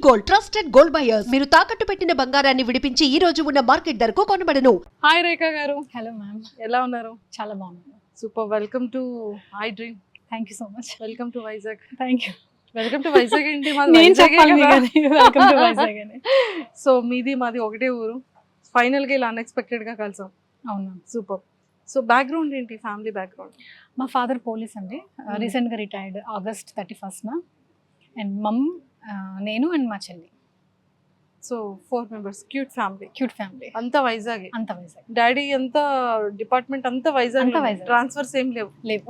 Gold, trusted gold buyers. మీరు తాకట్టు పెట్టిన బంగారాన్ని విడిపించి ఈ రోజు ఉన్న మార్కెట్ ధరకు కొనబడను. హాయ్ రేఖ గారు, హలో మ్యామ్, ఎలా ఉన్నారు? చాలా బాగున్నాను. Super. Welcome to I dream. Thank you so much. Welcome to Vizag. Thank you. Welcome to Vizag ఏంటి? మాది నేను వైజాగే చెప్పాలి కదా. వెల్కమ్ టు వైజాగ్ అని. సో మీది మాది ఒకటే ఊరు. ఫైనల్ గా ఇలా అన్ఎక్స్పెక్టెడ్ గా కలిసాం. అవును. సూపర్. సో బ్యాక్గ్రౌండ్ ఏంటి? Family background? మా ఫాదర్ పోలీస్ అండి, రీసెంట్గా రిటైర్డ్ ఆగస్ట్ 31st. అండ్ మమ్, నేను అండ్ మా చెల్లి. So 4 members. Cute family. Cute family. అంతా వైజాగే. అంత వైజాగ్. డాడీ అంతా డిపార్ట్మెంట్ అంతా వైజాగ్. అంతా వైజాగ్. ట్రాన్స్ఫర్స్ ఏం లేవు. లేవు.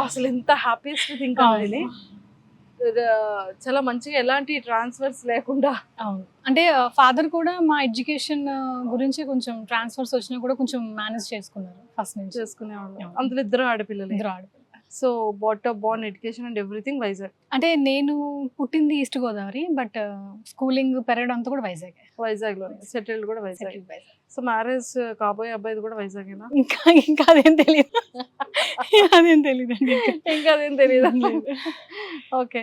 అసలు ఎంత హ్యాపీయెస్ట్ థింగ్ అనేది. చాలా మంచిగా ఎలాంటి ట్రాన్స్ఫర్స్ లేకుండా. అవును, అంటే ఫాదర్ కూడా మా ఎడ్యుకేషన్ గురించి కొంచెం ట్రాన్స్ఫర్స్ వచ్చినా కూడా కొంచెం మేనేజ్ చేసుకున్నారు ఫస్ట్ నుంచి. చేసుకునేవాళ్ళు. అందులో ఇద్దరు ఆడపిల్లలు. ఇద్దరు ఆడపిల్లలు. So Born education and everything Vizag. అంటే నేను పుట్టింది ఈస్ట్ గోదావరి, బట్ స్కూలింగ్ పెరగడం అంతా కూడా వైజాగ్. వైజాగ్ లో సెటిల్డ్ కూడా వైజాగ్. సో మ్యారేజ్ కాబోయే అబ్బాయిది కూడా వైజాగేనా? ఇంకా అదేం తెలియదు. అదేం తెలియదు అండి. ఇంకా అదేం తెలియదు. ఓకే.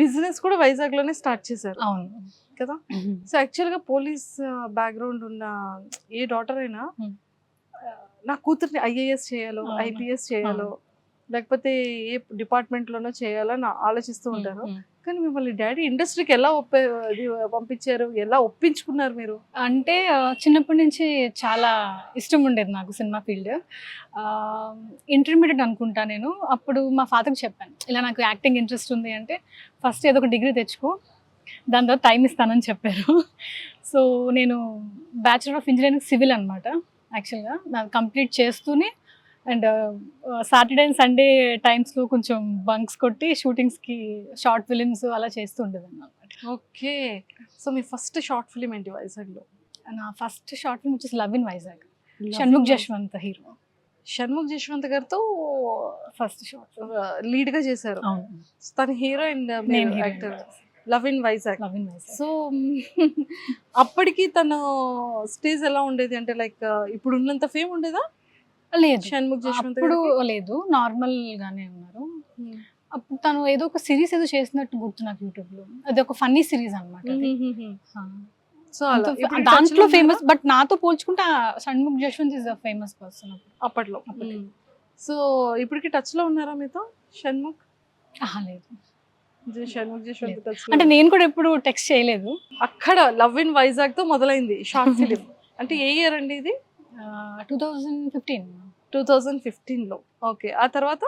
బిజినెస్ కూడా వైజాగ్ లోనే స్టార్ట్ చేశారు. అవును కదా. సో యాక్చువల్ గా పోలీస్ బ్యాక్గ్రౌండ్ ఉన్న ఏ డాటర్ అయినా నా కూతుర్ని ఐఏఎస్ చేయాలో, ఐపీఎస్ చేయాలో, లేకపోతే ఏ డిపార్ట్మెంట్ లోనో చేయాలని ఆలోచిస్తూ ఉంటారు. కానీ మిమ్మల్ని డాడీ ఇండస్ట్రీకి ఎలా పంపించారు, ఎలా ఒప్పించుకున్నారు మీరు? అంటే చిన్నప్పటి నుంచి చాలా ఇష్టం ఉండేది నాకు సినిమా ఫీల్డ్. ఇంటర్మీడియట్ అనుకుంటా నేను. అప్పుడు మా ఫాదర్కి చెప్పాను, ఇలా నాకు యాక్టింగ్ ఇంట్రెస్ట్ ఉంది అంటే ఫస్ట్ ఏదో ఒక డిగ్రీ తెచ్చుకో, దాని తర్వాత టైం ఇస్తానని చెప్పారు. సో నేను బ్యాచులర్ ఆఫ్ ఇంజనీరింగ్ సివిల్ అనమాట. యాక్చువల్గా నాకు కంప్లీట్ చేస్తూనే అండ్ సాటర్డే అండ్ సండే టైమ్స్లో కొంచెం బంక్స్ కొట్టి షూటింగ్స్కి షార్ట్ ఫిలిమ్స్ అలా చేస్తూ ఉండేది అనమాట. ఓకే. సో మీ ఫస్ట్ షార్ట్ ఫిలిం ఏంటి వైజాగ్లో? నా ఫస్ట్ షార్ట్ ఫిల్మ్ వచ్చేసి love in Vizag. Shanmukh Jaswanth hero. Shanmukh Jaswanth గారితో ఫస్ట్ షార్ట్ లీడ్ గా చేశారు. తన హీరో అండ్ నేను actor. Love in Vizag. Love in Vizag. So అప్పటికి తన స్టేజ్ ఎలా ఉండేది? అంటే లైక్ ఇప్పుడు ఉన్నంత ఫేమ్ ఉండేదా? లేదు, షణ్ముఖ్ జశ్వంత్ అప్పుడు లేదు, నార్మల్ గానే ఉన్నారు. అప్పుడు తను ఏదో ఒక సిరీస్ ఏదో చేసినట్టు గుర్తు నాకు యూట్యూబ్ లో. అది ఒక ఫన్నీ సిరీస్ అనమాట. సో దాంట్లో ఫేమస్, బట్ నాతో పోల్చుకుంటే Shanmukh Jaswanth is the famous person అప్పట్లో. సో ఇప్పటికి టచ్ లో ఉన్నారా మీతో షణ్ముఖ్? లేదు, షణ్ముఖ్ జశ్వంత్ టచ్ అంటే నేను కూడా ఎప్పుడు టెక్స్ట్ చేయలేదు. అక్కడ లవ్ ఇన్ వైజాగ్ తో మొదలైంది షార్ట్ ఫిలిం. అంటే ఏ ఇయర్ అండి ఇది? 2015 లో. ఓకే. ఆ తర్వాత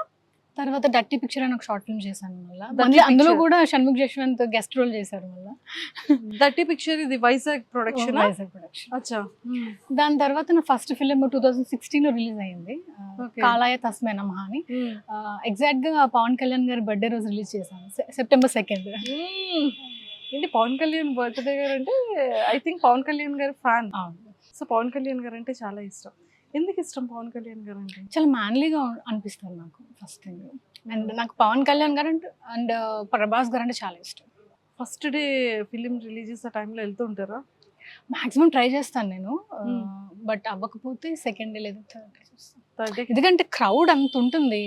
డర్టీ పిక్చర్ అని ఒక షార్ట్ ఫిల్మ్ చేశాను. మళ్ళీ అందులో కూడా షణ్ముఖ్ జశ్వంత్ గెస్ట్ రోల్ చేశారు. మళ్ళీ డర్టీ పిక్చర్ ఇది వైజాగ్ ప్రొడక్షన్. అచ్చా. దాని తర్వాత నా ఫస్ట్ ఫిలిం 2016 లో రిలీజ్ అయింది, కాలాయ తస్మై నమః అని. ఎగ్జాక్ట్ గా పవన్ కళ్యాణ్ గారి బర్త్డే రోజు రిలీజ్ చేశాను, September 2nd. ఏంటి పవన్ కళ్యాణ్ బర్త్డే గారు అంటే? ఐ థింక్ పవన్ కళ్యాణ్ గారి ఫ్యాన్. సో పవన్ కళ్యాణ్ గారు అంటే చాలా ఇష్టం. ఎందుకు ఇష్టం పవన్ కళ్యాణ్ గారు అంటే? చాలా మ్యాన్లీగా అనిపిస్తారు నాకు ఫస్ట్ థింగ్. అండ్ నాకు పవన్ కళ్యాణ్ గారు అండ్ ప్రభాస్ గారు అంటే చాలా ఇష్టం. ఫస్ట్ డే ఫిలిం రిలీజ్ చేసే టైంలో వెళ్తూ ఉంటారా? మాక్సిమం ట్రై చేస్తాను నేను, బట్ అవ్వకపోతే సెకండ్ డే లేదు థర్డ్ డే. ఎందుకంటే క్రౌడ్ అంత ఉంటుంది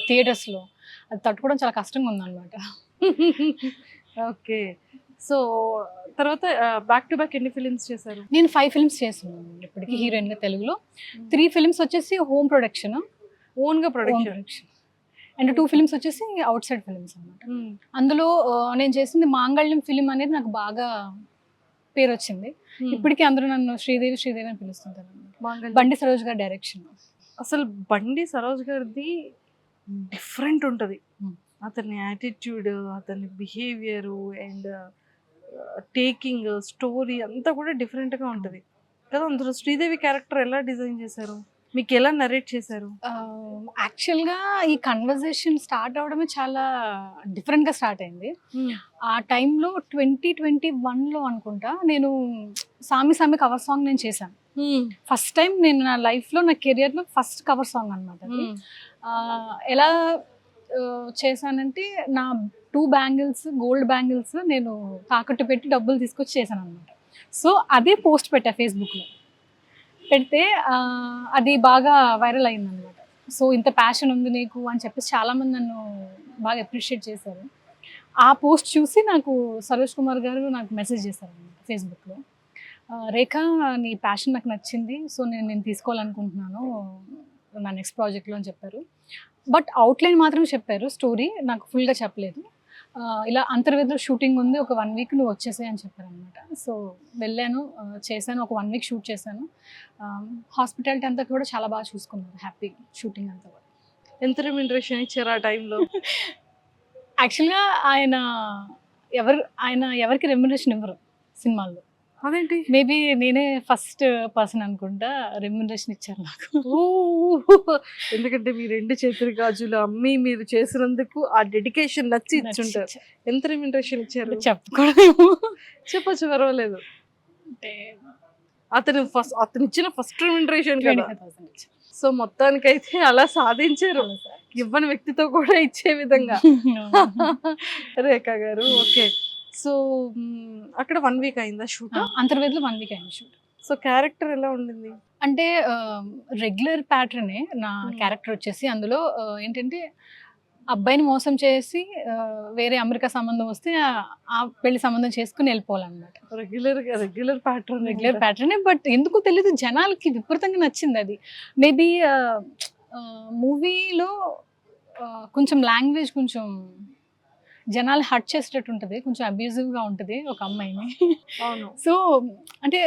థియేటర్స్లో, అది తట్టుకోవడం చాలా కష్టంగా ఉందన్నమాట. ఓకే. సో తర్వాత బ్యాక్ టు బ్యాక్ ఎన్ని ఫిలిమ్స్ చేశారు? నేను 5 ఫిల్మ్స్ చేస్తున్నాను ఇప్పటికి హీరోయిన్ గా తెలుగులో. 3 ఫిల్మ్స్ వచ్చేసి హోమ్ ప్రొడక్షన్, ఓన్ గా ప్రొడక్షన్. అండ్ 2 ఫిల్మ్స్ వచ్చేసి అవుట్ సైడ్ ఫిల్మ్స్ అనమాట. అందులో నేను చేసింది మాంగళ్యం ఫిలిం అనేది నాకు బాగా పేరు వచ్చింది. ఇప్పటికీ అందరూ నన్ను శ్రీదేవి అని పిలుస్తుంటారు. బండి సరోజ్ గారి డైరెక్షన్. అసలు బండి సరోజ్ గారిది డిఫరెంట్ ఉంటుంది. అతని యాటిట్యూడ్, అతని బిహేవియరు అండ్ టేకింగ్ స్టోరీ అంతా కూడా డిఫరెంట్గా ఉంటుంది కదా. అందులో శ్రీదేవి క్యారెక్టర్ ఎలా డిజైన్ చేశారు, మీకు ఎలా నరేట్ చేశారు? యాక్చువల్గా ఈ కన్వర్జేషన్ స్టార్ట్ అవడమే చాలా డిఫరెంట్గా స్టార్ట్ అయింది. ఆ టైంలో 2021లో అనుకుంటా నేను సామి సామి కవర్ సాంగ్ నేను చేశాను. ఫస్ట్ టైం నేను నా లైఫ్లో, నా కెరియర్లో ఫస్ట్ కవర్ సాంగ్ అనమాట. ఎలా చేశానంటే నా 2 బ్యాంగిల్స్, గోల్డ్ బ్యాంగిల్స్ నేను తాకట్టు పెట్టి డబ్బులు తీసుకొచ్చి చేశాను అనమాట. సో అదే పోస్ట్ పెట్టా ఫేస్బుక్లో. పెడితే అది బాగా వైరల్ అయిందనమాట. సో ఇంత ప్యాషన్ ఉంది నీకు అని చెప్పేసి చాలామంది నన్ను బాగా అప్రిషియేట్ చేశారు. ఆ పోస్ట్ చూసి నాకు సరోజ్ కుమార్ గారు నాకు మెసేజ్ చేశారు అన్నమాట ఫేస్బుక్లో. రేఖ, నీ ప్యాషన్ నాకు నచ్చింది, సో నేను తీసుకోవాలనుకుంటున్నాను నా నెక్స్ట్ ప్రాజెక్ట్లో అని చెప్పారు. బట్ అవుట్లైన్ మాత్రం చెప్పారు, స్టోరీ నాకు ఫుల్గా చెప్పలేదు. ఇలా అంతర్వేదిలో షూటింగ్ ఉంది, ఒక 1 వీక్ నువ్వు వచ్చేసాయి అని చెప్పారు అనమాట. సో వెళ్ళాను, చేశాను, ఒక 1 వీక్ షూట్ చేశాను. హాస్పిటాలిటీ అంతా కూడా చాలా బాగా చూసుకున్నారు, హ్యాపీ షూటింగ్ అంతా కూడా. ఎంత రెమ్యునరేషన్ ఇచ్చారు ఆ టైంలో? యాక్చువల్గా ఆయన ఎవరికి రెమ్యునరేషన్ ఇవ్వరు సినిమాల్లో. అదేంటి? మేబీ నేనే ఫస్ట్ పర్సన్ అనుకుంటా రెమ్యునరేషన్ ఇచ్చారు నాకు. ఎందుకంటే మీ 2 చేతుల గాజులు అమ్మి మీరు చేసినందుకు ఆ డెడికేషన్ నచ్చి ఇచ్చుంటారు. ఎంత రెమ్యునరేషన్ ఇచ్చారు? చెప్పకూడదేమో. చెప్పచ్చు, పర్వాలేదు. అంటే అతను ఇచ్చిన ఫస్ట్ రెమ్యునరేషన్ కదా. 25,000 ఇచ్చారు. సో మొత్తానికైతే అలా సాధించారు, ఇవ్వని వ్యక్తితో కూడా ఇచ్చే విధంగా. రేఖ గారు, ఓకే. సో అక్కడ 1 వీక్ అయిందా షూట్? అంతర్వేదిలో 1 వీక్ అయింది షూట్. సో క్యారెక్టర్ ఎలా ఉండింది? అంటే రెగ్యులర్ ప్యాటర్నే నా క్యారెక్టర్ వచ్చేసి. అందులో ఏంటంటే అబ్బాయిని మోసం చేసి వేరే అమెరికా సంబంధం వస్తే ఆ పెళ్లి సంబంధం చేసుకుని వెళ్ళిపోవాలన్నమాట. రెగ్యులర్ ప్యాటర్నే. బట్ ఎందుకో తెలీదు, జనాలకి విపరీతంగా నచ్చింది అది. మేబీ మూవీలో కొంచెం లాంగ్వేజ్ కొంచెం జనాలు హర్ట్ చేసేటట్టు ఉంటుంది, కొంచెం అబ్యూజివ్గా ఉంటుంది ఒక అమ్మాయిని. అవును. సో అంటే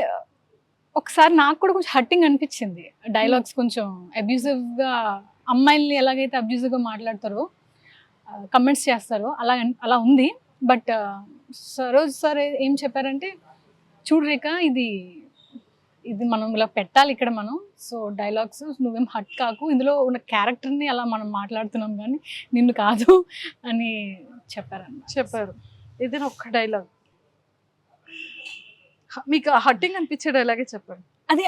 ఒకసారి నాకు కూడా కొంచెం హర్టింగ్ అనిపించింది. డైలాగ్స్ కొంచెం అబ్యూజివ్గా, అమ్మాయిల్ని ఎలాగైతే అబ్యూజివ్గా మాట్లాడతారో, కమెంట్స్ చేస్తారో అలా ఉంది. బట్ సరోజ్ సార్ ఏం చెప్పారంటే, చూడు రేఖ, ఇది మనం ఇలా పెట్టాలి ఇక్కడ మనం. సో డైలాగ్స్ నువ్వేం హట్ కాకు, ఇందులో ఉన్న క్యారెక్టర్ని అలా మనం మాట్లాడుతున్నాం కానీ నిన్ను కాదు అని చెప్పారు. ఏదైనా ఒక్క డైలాగ్ మీకు హట్టింగ్ అనిపించే డైలాగే చెప్పండి. అది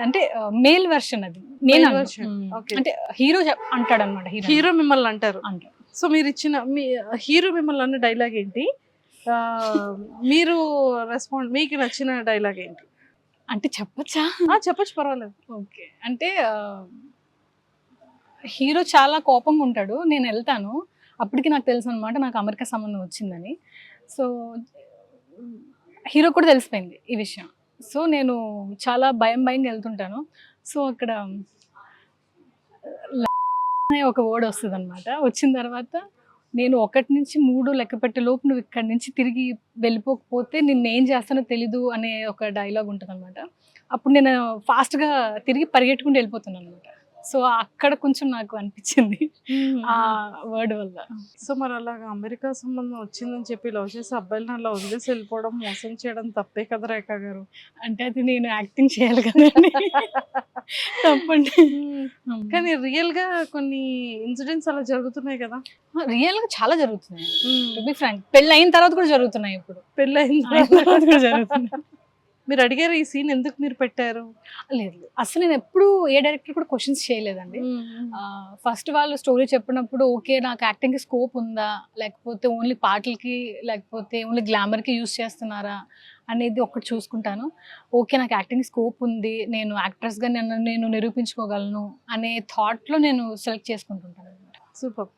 అంటే మేల్ వెర్షన్, అది నేను Okay. అంటే హీరో అంటాడు అనమాట. హీరో మిమ్మల్ని అంటారు. సో మీరు ఇచ్చిన మీ హీరో మిమ్మల్ని అన్న డైలాగ్ ఏంటి? మీరు మీకు నచ్చిన డైలాగ్ ఏంటి? అంటే చెప్పచ్చా? చెప్పచ్చు, పర్వాలేదు. ఓకే. అంటే హీరో చాలా కోపంగా ఉంటాడు, నేను వెళ్తాను, అప్పటికి నాకు తెలుసు అనమాట నాకు అమెరికా సంబంధం వచ్చిందని. సో హీరో కూడా తెలిసిపోయింది ఈ విషయం. సో నేను చాలా భయంగా వెళ్తుంటాను. సో అక్కడ అనే ఒక వర్డ్ వస్తుంది అనమాట. వచ్చిన తర్వాత నేను 1 నుంచి 3 లెక్క పెట్టే లోపు నువ్వు ఇక్కడి నుంచి తిరిగి వెళ్ళిపోకపోతే నిన్ను ఏం చేస్తానో తెలీదు అనే ఒక డైలాగ్ ఉంటుంది అనమాట. అప్పుడు నేను ఫాస్ట్గా తిరిగి పరిగెట్టుకుంటూ వెళ్ళిపోతున్నాను అనమాట. సో అక్కడ కొంచెం నాకు అనిపించింది ఆ వర్డ్ వల్ల. సో మరి అలాగా అమెరికా సంబంధం వచ్చిందని చెప్పి లవ్ చేసి అబ్బాయిలను అలా వదిలేసి వెళ్ళిపోవడం, మోసం చేయడం తప్పే కదా రేఖ గారు? అంటే అది నేను యాక్టింగ్ చేయాలి కదండి, తప్పండి. కానీ రియల్ గా కొన్ని ఇన్సిడెంట్స్ అలా జరుగుతున్నాయి కదా. రియల్ గా చాలా జరుగుతున్నాయి, టు బి ఫ్రాంక్. పెళ్ళి అయిన తర్వాత కూడా జరుగుతున్నాయి. ఇప్పుడు పెళ్ళి అయిన తర్వాత కూడా జరుగుతున్నాయి. మీరు అడిగారు ఈ సీన్ ఎందుకు మీరు పెట్టారు? లేదు, అసలు నేను ఎప్పుడు ఏ డైరెక్టర్ కూడా క్వశ్చన్స్ చేయలేదండి. ఫస్ట్ వాళ్ళు స్టోరీ చెప్పినప్పుడు ఓకే నాకు యాక్టింగ్కి స్కోప్ ఉందా, లేకపోతే ఓన్లీ పాటలకి, లేకపోతే ఓన్లీ గ్లామర్కి యూస్ చేస్తున్నారా అనేది ఒక్కటి చూసుకుంటాను. ఓకే నాకు యాక్టింగ్ స్కోప్ ఉంది, నేను యాక్ట్రెస్గా నేను నిరూపించుకోగలను అనే థాట్లో నేను సెలెక్ట్ చేసుకుంటుంటాను. సూపర్.